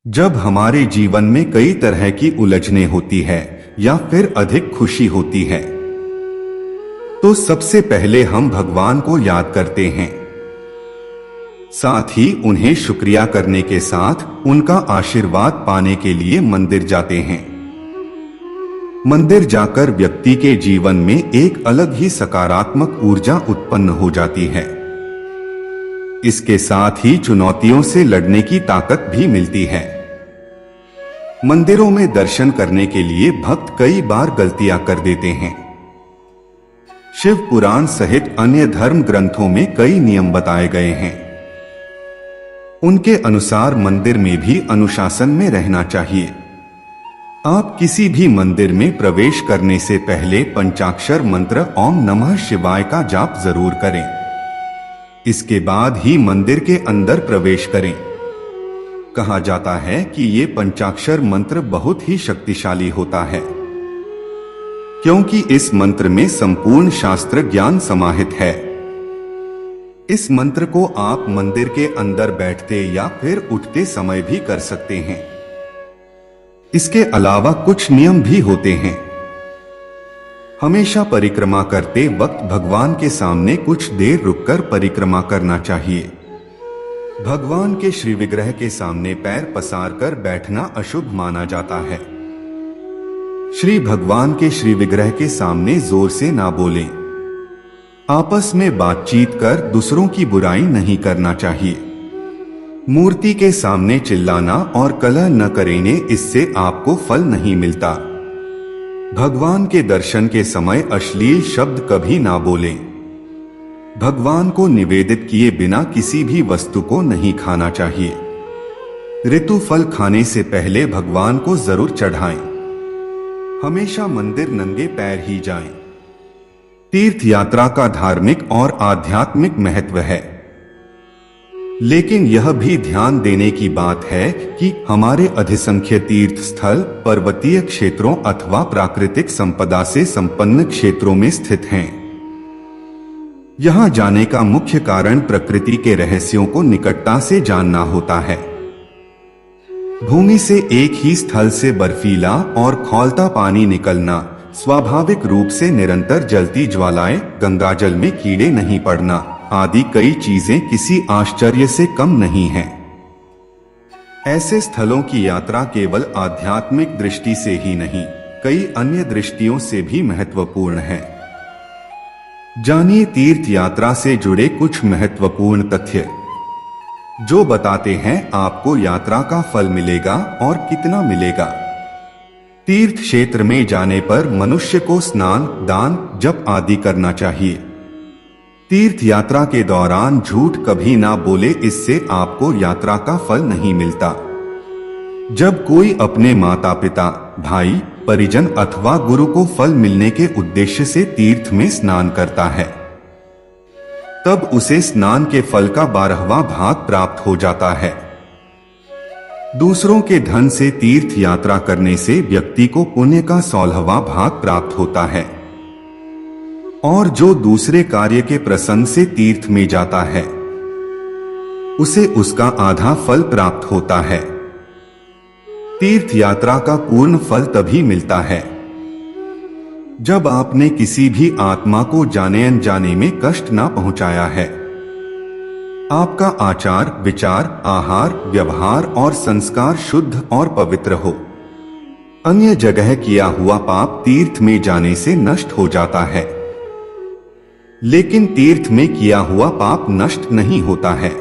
जब हमारे जीवन में कई तरह की उलझनें होती है या फिर अधिक खुशी होती है, तो सबसे पहले हम भगवान को याद करते हैं। साथ ही उन्हें शुक्रिया करने के साथ उनका आशीर्वाद पाने के लिए मंदिर जाते हैं। मंदिर जाकर व्यक्ति के जीवन में एक अलग ही सकारात्मक ऊर्जा उत्पन्न हो जाती है। इसके साथ ही चुनौतियों से लड़ने की ताकत भी मिलती है। मंदिरों में दर्शन करने के लिए भक्त कई बार गलतियां कर देते हैं। शिव पुराण सहित अन्य धर्म ग्रंथों में कई नियम बताए गए हैं। उनके अनुसार मंदिर में भी अनुशासन में रहना चाहिए। आप किसी भी मंदिर में प्रवेश करने से पहले पंचाक्षर मंत्र ओम नमः शिवाय का जाप जरूर करें। इसके बाद ही मंदिर के अंदर प्रवेश करें। कहा जाता है कि ये पंचाक्षर मंत्र बहुत ही शक्तिशाली होता है, क्योंकि इस मंत्र में संपूर्ण शास्त्र ज्ञान समाहित है। इस मंत्र को आप मंदिर के अंदर बैठते या फिर उठते समय भी कर सकते हैं। इसके अलावा कुछ नियम भी होते हैं। हमेशा परिक्रमा करते वक्त भगवान के सामने कुछ देर रुककर परिक्रमा करना चाहिए। भगवान के श्री विग्रह के सामने पैर पसार कर बैठना अशुभ माना जाता है। श्री भगवान के श्री विग्रह के सामने जोर से ना बोलें। आपस में बातचीत कर दूसरों की बुराई नहीं करना चाहिए। मूर्ति के सामने चिल्लाना और कलह न करें, इससे आपको फल नहीं मिलता। भगवान के दर्शन के समय अश्लील शब्द कभी ना बोलें। भगवान को निवेदित किए बिना किसी भी वस्तु को नहीं खाना चाहिए। ऋतु फल खाने से पहले भगवान को जरूर चढ़ाएं। हमेशा मंदिर नंगे पैर ही जाएं। तीर्थ यात्रा का धार्मिक और आध्यात्मिक महत्व है, लेकिन यह भी ध्यान देने की बात है कि हमारे अधिसंख्य तीर्थ स्थल पर्वतीय क्षेत्रों अथवा प्राकृतिक संपदा से संपन्न क्षेत्रों में स्थित हैं। यहां जाने का मुख्य कारण प्रकृति के रहस्यों को निकटता से जानना होता है। भूमि से एक ही स्थल से बर्फीला और खौलता पानी निकलना, स्वाभाविक रूप से निरंतर जलती ज्वालाएं, गंगाजल में कीड़े नहीं पड़ना आदि कई चीजें किसी आश्चर्य से कम नहीं हैं। ऐसे स्थलों की यात्रा केवल आध्यात्मिक दृष्टि से ही नहीं, कई अन्य दृष्टियों से भी महत्वपूर्ण है। जानिए तीर्थ यात्रा से जुड़े कुछ महत्वपूर्ण तथ्य, जो बताते हैं आपको यात्रा का फल मिलेगा और कितना मिलेगा। तीर्थ क्षेत्र में जाने पर मनुष्य को स्नान, दान, जप आदि करना चाहिए। तीर्थ यात्रा के दौरान झूठ कभी ना बोले, इससे आपको यात्रा का फल नहीं मिलता। जब कोई अपने माता पिता, भाई, परिजन अथवा गुरु को फल मिलने के उद्देश्य से तीर्थ में स्नान करता है, तब उसे स्नान के फल का 12वां भाग प्राप्त हो जाता है। दूसरों के धन से तीर्थ यात्रा करने से व्यक्ति को पुण्य का 16वां भाग प्राप्त होता है, और जो दूसरे कार्य के प्रसंग से तीर्थ में जाता है, उसे उसका आधा फल प्राप्त होता है। तीर्थ यात्रा का पूर्ण फल तभी मिलता है जब आपने किसी भी आत्मा को जाने अनजाने में कष्ट ना पहुंचाया है। आपका आचार, विचार, आहार, व्यवहार और संस्कार शुद्ध और पवित्र हो। अन्य जगह किया हुआ पाप तीर्थ में जाने से नष्ट हो जाता है, लेकिन तीर्थ में किया हुआ पाप नष्ट नहीं होता है।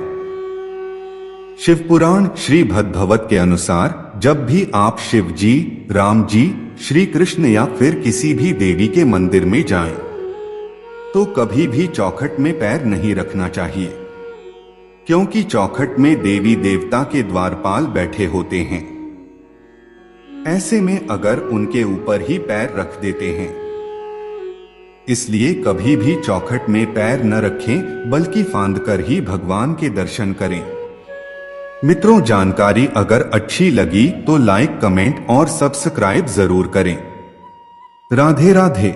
शिवपुराण श्री भद्भवत के अनुसार जब भी आप शिव जी, राम जी, श्री कृष्ण या फिर किसी भी देवी के मंदिर में जाएं, तो कभी भी चौखट में पैर नहीं रखना चाहिए, क्योंकि चौखट में देवी देवता के द्वारपाल बैठे होते हैं। ऐसे में अगर उनके ऊपर ही पैर रख देते हैं, इसलिए कभी भी चौखट में पैर न रखें, बल्कि फांद कर ही भगवान के दर्शन करें। मित्रों, जानकारी अगर अच्छी लगी तो लाइक, कमेंट और सब्सक्राइब जरूर करें। राधे राधे।